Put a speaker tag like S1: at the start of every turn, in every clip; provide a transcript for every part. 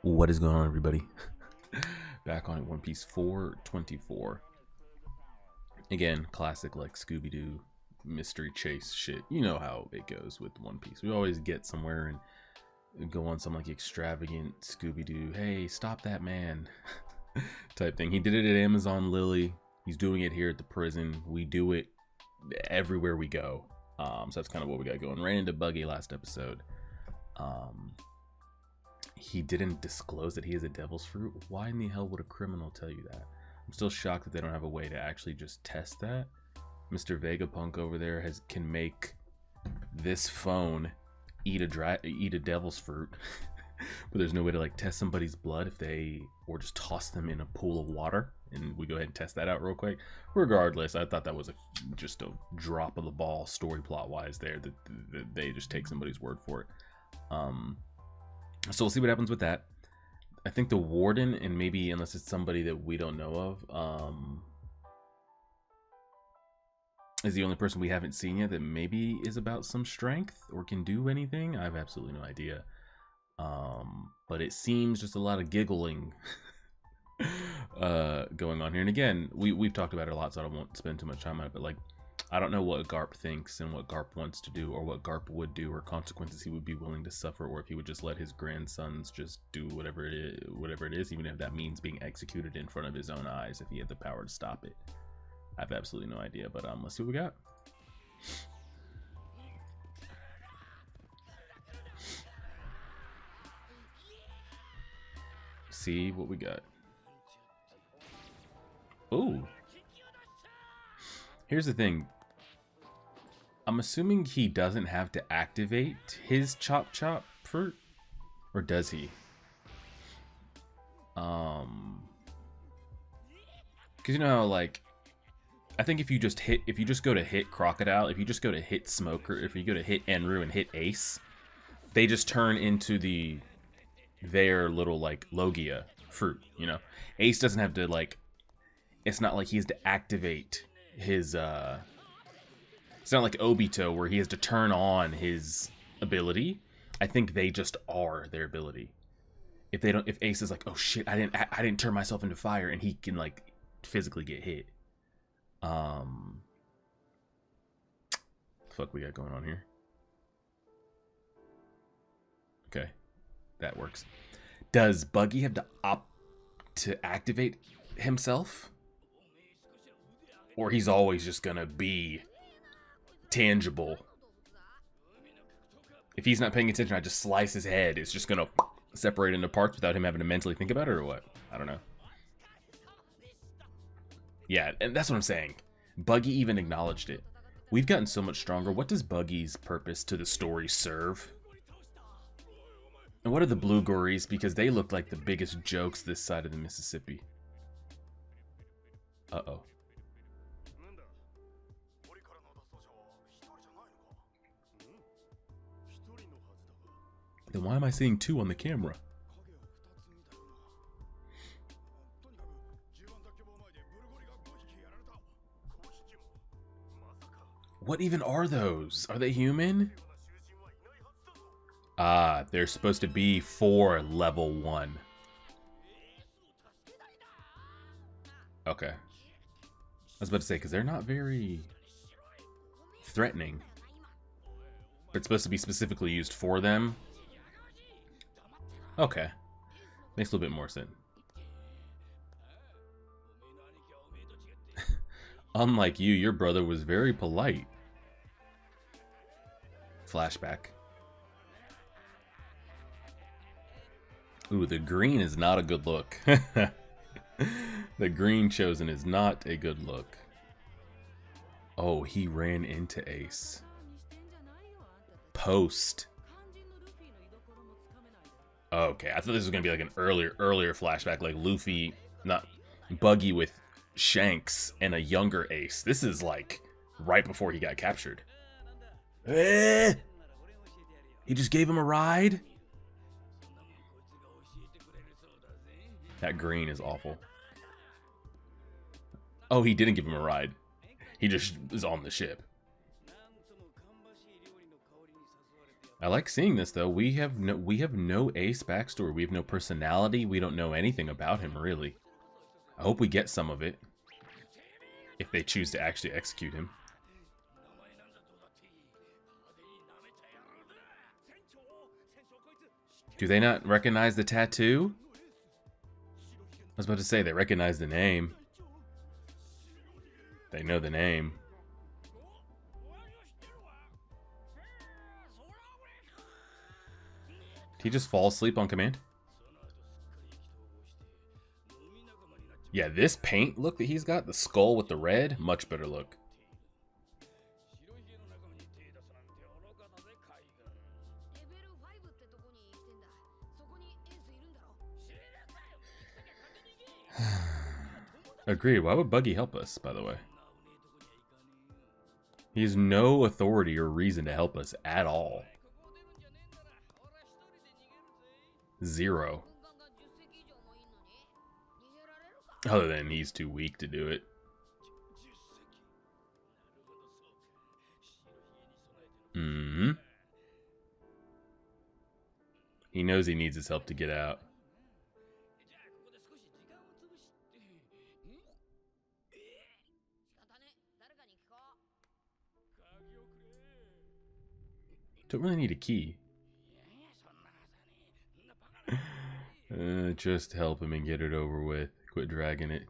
S1: What is going on, everybody? Back on One Piece 424. Again, classic like Scooby-Doo mystery chase shit. You know how it goes with One Piece. We always get somewhere and go on some like extravagant Scooby-Doo, hey, stop that man type thing. He did it at Amazon Lily. He's doing it here at the prison. We do it everywhere we go. So that's kind of what we got going. Ran into Buggy last episode. He didn't disclose that he is a devil's fruit. Why in the hell would a criminal tell you that? I'm still shocked that they don't have a way to actually just test that. Mr. Vegapunk over there can make this phone eat a devil's fruit, but there's no way to like test somebody's blood or just toss them in a pool of water. And we go ahead and test that out real quick. Regardless, I thought that was just a drop of the ball story plot wise there, that they just take somebody's word for it. So we'll see what happens with that. I think the warden, and maybe unless it's somebody that we don't know of, is the only person we haven't seen yet that maybe is about some strength or can do anything. I have absolutely no idea. But it seems just a lot of giggling going on here. And again, we've talked about it a lot, so I won't spend too much time on it, but like, I don't know what Garp thinks and what Garp wants to do, or what Garp would do, or consequences he would be willing to suffer, or if he would just let his grandsons just do whatever it is, even if that means being executed in front of his own eyes, if he had the power to stop it. I have absolutely no idea, but let's see what we got. See what we got. Ooh. Here's the thing. I'm assuming he doesn't have to activate his chop fruit, or does he? Because you know how, like, I think if you just go to hit Crocodile, if you just go to hit Smoker, if you go to hit Enru and hit Ace, they just turn into their little like Logia fruit, you know? Ace doesn't have to, like, it's not like he has to activate his it's not like Obito where he has to turn on his ability. I think they just are their ability. If Ace is like, oh shit, I didn't turn myself into fire, and he can like physically get hit. Fuck we got going on here. Okay, that works. Does Buggy have to opt to activate himself? Or he's always just gonna be tangible? If he's not paying attention, I just slice his head. It's just gonna separate into parts without him having to mentally think about it, or what? I don't know. Yeah, and that's what I'm saying. Buggy even acknowledged it. We've gotten so much stronger. What does Buggy's purpose to the story serve? And what are the Blue Gories? Because they look like the biggest jokes this side of the Mississippi. Uh-oh. Then why am I seeing two on the camera? What even are those? Are they human? Ah, they're supposed to be for level 1. Okay. I was about to say, because they're not very threatening. But it's supposed to be specifically used for them. Okay. Makes a little bit more sense. Unlike you, your brother was very polite. Flashback. Ooh, the green is not a good look. The green chosen is not a good look. Oh, he ran into Ace. Post. Okay, I thought this was gonna be like an earlier flashback, like Luffy, not Buggy with Shanks and a younger Ace. This is like right before he got captured. He just gave him a ride? That green is awful. Oh, he didn't give him a ride. He just was on the ship. I like seeing this though. We have no Ace backstory. We have no personality. We don't know anything about him really. I hope we get some of it. If they choose to actually execute him. Do they not recognize the tattoo? I was about to say they recognize the name. They know the name. Did he just fall asleep on command? Yeah, this paint look that he's got, the skull with the red, much better look. Agreed. Why would Buggy help us, by the way? He has no authority or reason to help us at all. Zero. Other than he's too weak to do it. Mm-hmm. He knows he needs his help to get out. Don't really need a key. Just help him and get it over with. Quit dragging it.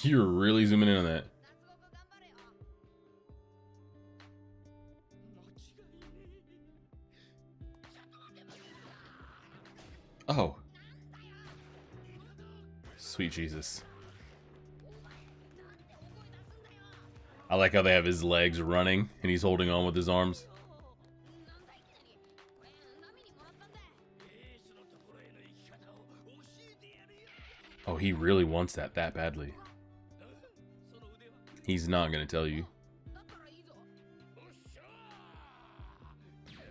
S1: You're really zooming in on that. Oh. Sweet Jesus. I like how they have his legs running and he's holding on with his arms. Oh, he really wants that badly. He's not gonna tell you.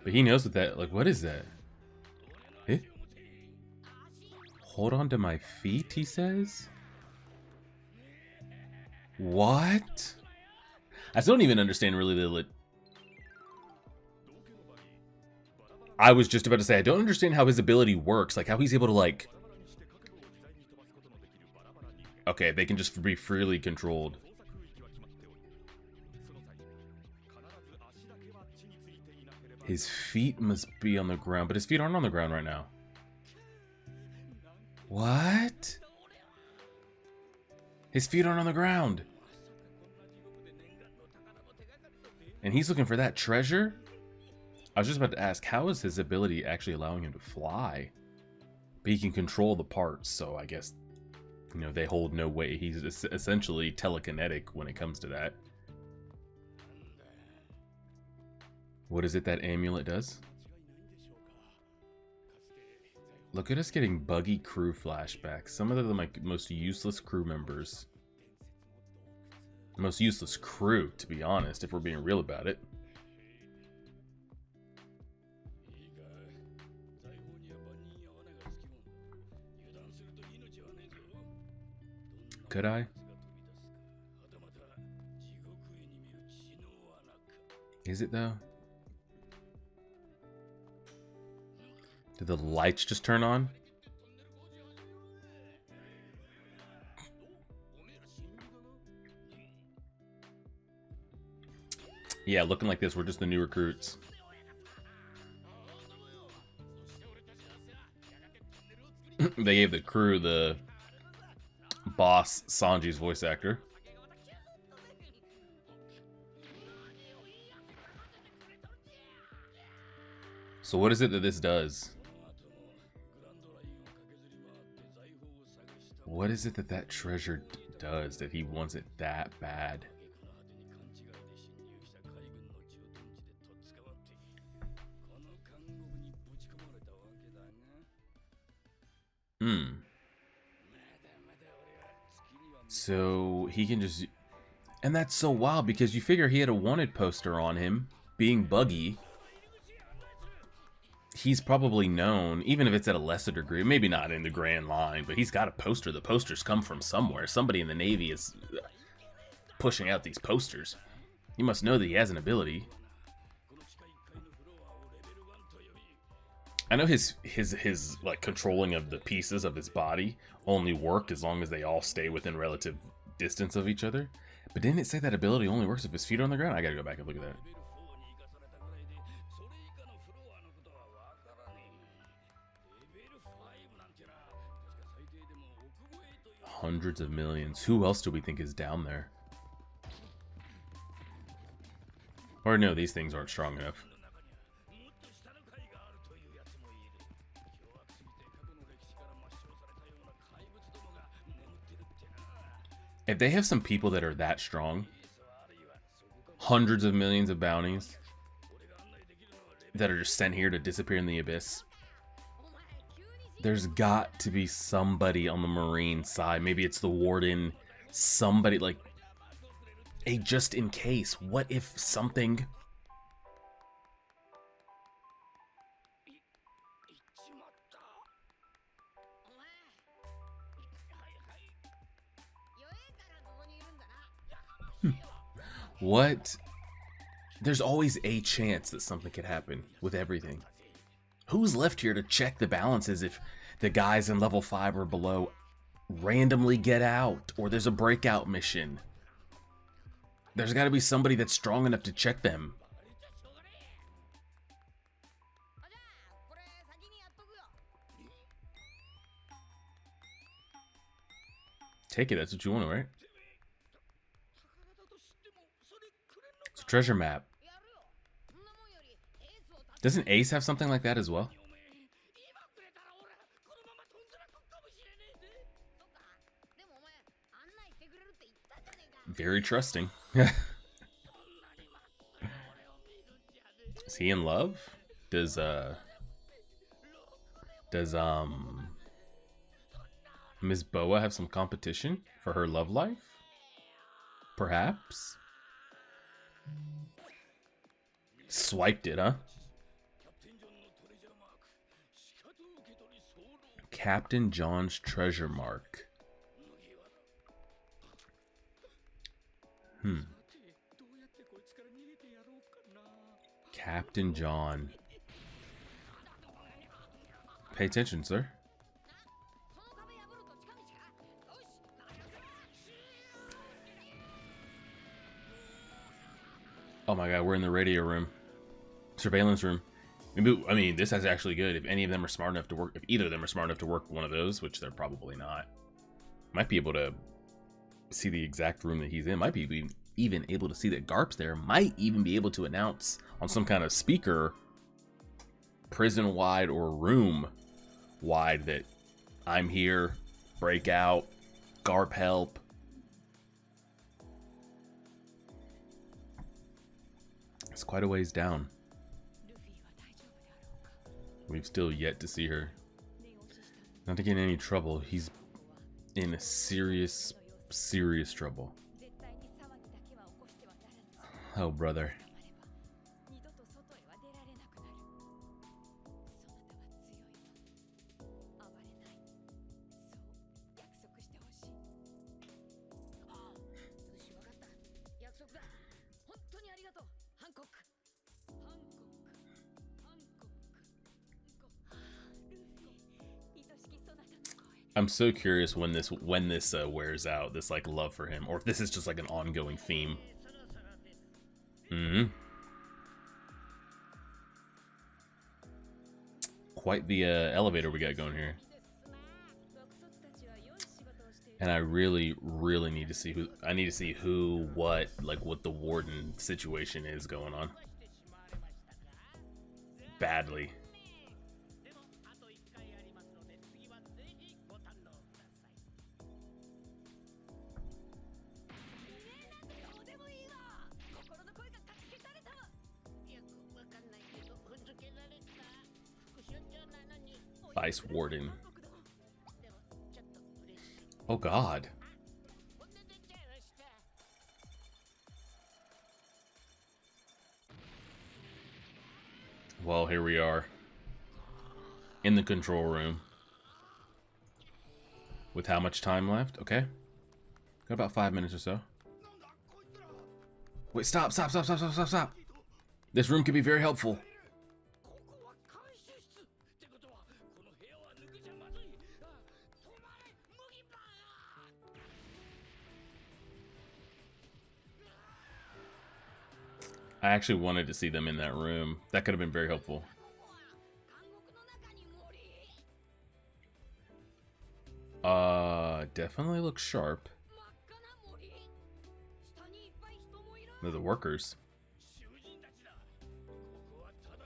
S1: But he knows what that, like, what is that? Eh? Hold on to my feet, he says? What? I still don't even understand really the I was just about to say, I don't understand how his ability works. Like, how he's able to, like... Okay, they can just be freely controlled. His feet must be on the ground, but his feet aren't on the ground right now. What? His feet aren't on the ground. And he's looking for that treasure? I was just about to ask, how is his ability actually allowing him to fly? But he can control the parts, so I guess, you know, they hold no weight. He's essentially telekinetic when it comes to that. What is it that amulet does? Look at us getting Buggy crew flashbacks. Some of the like most useless crew members. Most useless crew, to be honest, if we're being real about it. Could I? Is it though? Did the lights just turn on? Yeah, looking like this, we're just the new recruits. They gave the crew the boss Sanji's voice actor. So what is it that this does? What is it that that treasure does that he wants it that bad? So he can just... And that's so wild because you figure he had a wanted poster on him, being Buggy. he's probably known, even if it's at a lesser degree, maybe not in the grand line, but he's got a poster. The posters come from somewhere. Somebody in the Navy is pushing out these posters. You must know that he has an ability. I know his like controlling of the pieces of his body only work as long as they all stay within relative distance of each other. But didn't it say that ability only works if his feet are on the ground? I gotta go back and look at that. Hundreds of millions. Who else do we think is down there? Or no, these things aren't strong enough. If they have some people that are that strong, hundreds of millions of bounties that are just sent here to disappear in the abyss, there's got to be somebody on the Marine side. Maybe it's the Warden, somebody like a just in case. What if something... What? There's always a chance that something could happen with everything. Who's left here to check the balances if the guys in level 5 or below randomly get out, or there's a breakout mission? There's got to be somebody that's strong enough to check them. Take it, that's what you want, right? It's a treasure map. Doesn't Ace have something like that as well? Very trusting. Is he in love? Does Ms. Boa have some competition for her love life? Perhaps? Swiped it, huh? Captain John's treasure mark. Captain John. Pay attention, sir. Oh my god, we're in the radio room. Surveillance room. Maybe, I mean, this is actually good. If any of them are smart enough to work, if either of them are smart enough to work one of those, which they're probably not, might be able to see the exact room that he's in. Might be even able to see that Garp's there. Might even be able to announce on some kind of speaker, prison-wide or room-wide, that I'm here, break out, Garp help. It's quite a ways down. We've still yet to see her. Not to get in any trouble. He's in a serious, serious trouble. Oh, brother. I'm so curious when this wears out, this like love for him, or if this is just like an ongoing theme. Quite the elevator we got going here. And I really, really need to see who, what the warden situation is going on. Badly. Vice Warden. Oh God. Well, here we are. In the control room. With how much time left? Okay. Got about 5 minutes or so. Wait, stop. This room could be very helpful. I actually wanted to see them in that room. That could have been very helpful. Definitely looks sharp. They're the workers.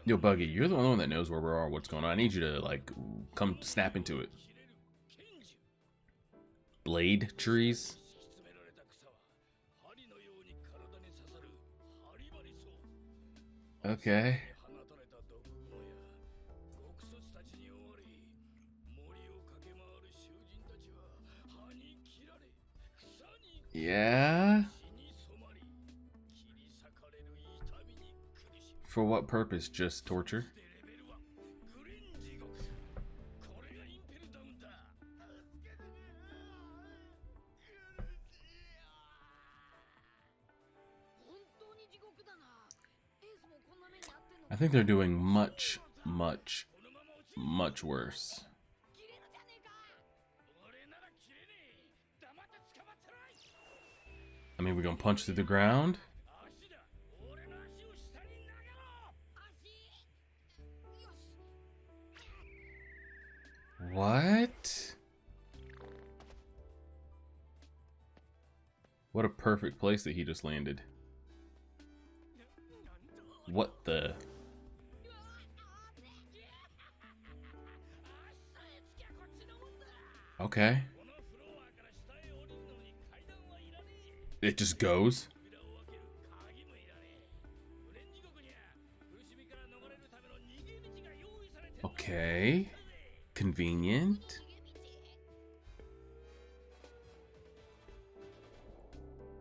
S1: Yo, Buggy, you're the only one that knows where we are, what's going on. I need you to, like, come snap into it. Blade trees? Okay. Yeah? For what purpose? Just torture? I think they're doing much worse. I mean, we're gonna punch through the ground? What? What a perfect place that he just landed. What the... Okay. It just goes? Okay. Convenient.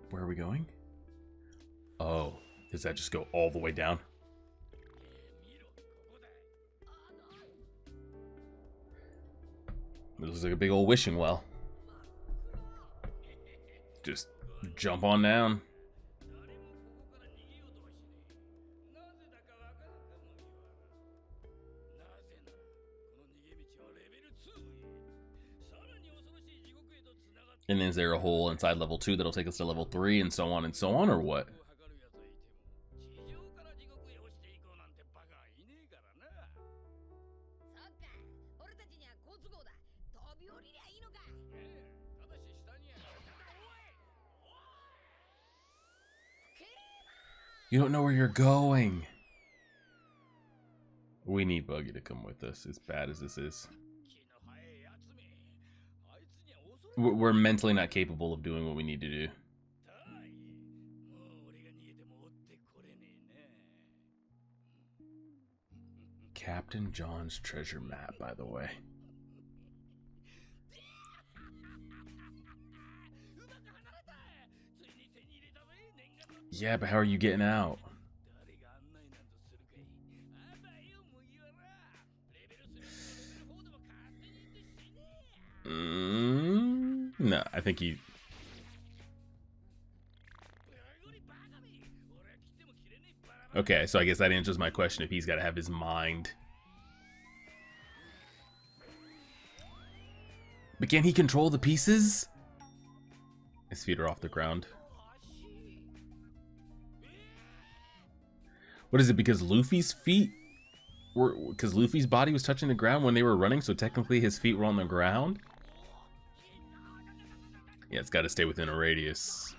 S1: Where are we going? Oh, does that just go all the way down? It looks like a big old wishing well. Just jump on down. And is there a hole inside level 2 that'll take us to level 3 and so on, or what? You don't know where you're going. We need Buggy to come with us, as bad as this is. We're mentally not capable of doing what we need to do. Captain John's treasure map, by the way. Yeah, but how are you getting out? No, I think he... Okay, so I guess that answers my question if he's got to have his mind. But can he control the pieces? His feet are off the ground. What is it, because Luffy's feet were... Because Luffy's body was touching the ground when they were running, so technically his feet were on the ground? Yeah, it's got to stay within a radius.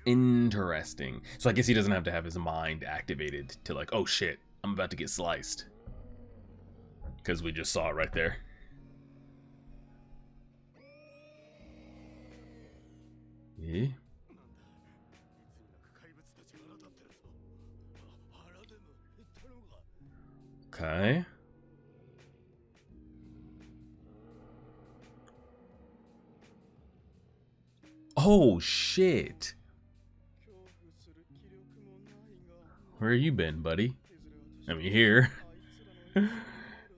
S1: Interesting. So I guess he doesn't have to have his mind activated to like, oh shit, I'm about to get sliced. Because we just saw it right there. Yeah. Okay. Oh shit. Where you been, buddy? I mean, here. Man,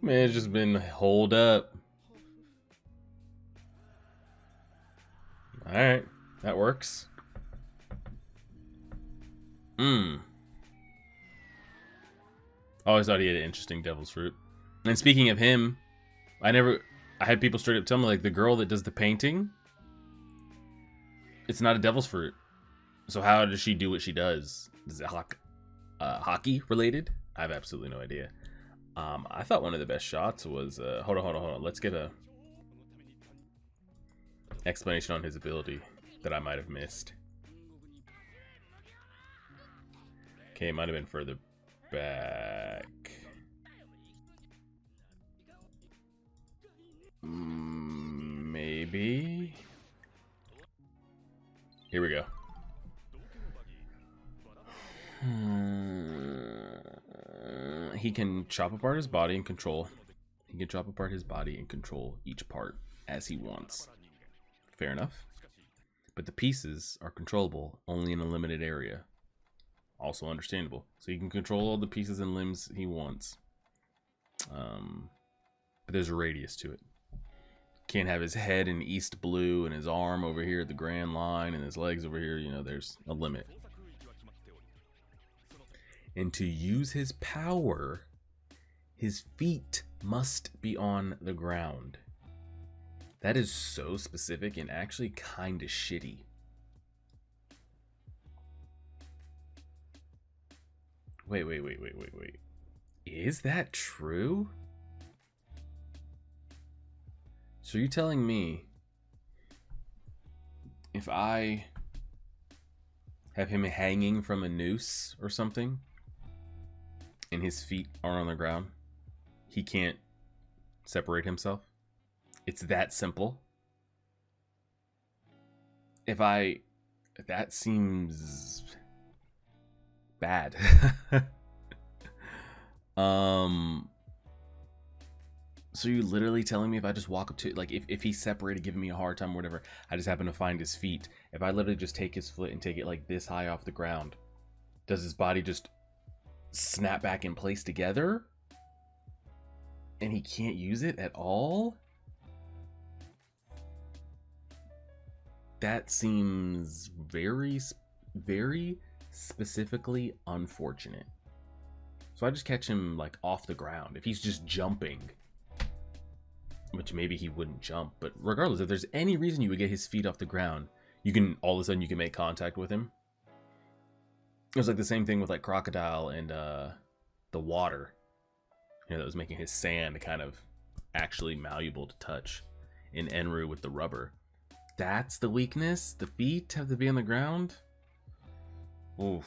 S1: it's just been holed up. Alright, that works. Always thought he had an interesting devil's fruit. And speaking of him, I had people straight up tell me, like, the girl that does the painting, it's not a devil's fruit. So how does she do what she does? Is it hockey related? I have absolutely no idea. I thought one of the best shots was, hold on. Let's get a explanation on his ability that I might have missed. Okay, it might have been further back. Maybe. Here we go. He can chop apart his body and control. He can chop apart his body and control each part as he wants. Fair enough. But the pieces are controllable only in a limited area. Also understandable. So he can control all the pieces and limbs he wants. But there's a radius to it. Can't have his head in East Blue and his arm over here at the Grand Line and his legs over here. You know, there's a limit. And to use his power, his feet must be on the ground. That is so specific and actually kind of shitty. Wait. Is that true? So you're telling me if I have him hanging from a noose or something and his feet aren't on the ground, he can't separate himself? It's that simple? That seems bad. So you're literally telling me if I just walk up to, like, if he's separated, giving me a hard time or whatever, I just happen to find his feet. If I literally just take his foot and take it like this high off the ground, does his body just snap back in place together? And he can't use it at all? That seems very, very specifically unfortunate. So I just catch him like off the ground. If he's just jumping, which maybe he wouldn't jump, but regardless, if there's any reason you would get his feet off the ground, you can, all of a sudden you can make contact with him. It was like the same thing with like Crocodile and the water. You know, that was making his sand kind of actually malleable to touch. In Enru with the rubber. That's the weakness? The feet have to be on the ground? Oof,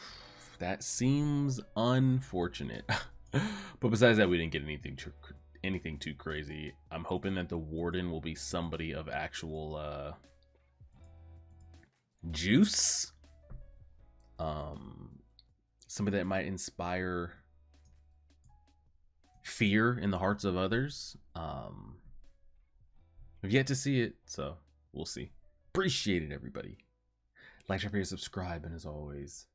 S1: that seems unfortunate. But besides that, we didn't get anything too crazy. I'm hoping that the warden will be somebody of actual juice. Somebody that might inspire fear in the hearts of others. I've yet to see it, so we'll see. Appreciate it, everybody. Like, share, subscribe, and as always,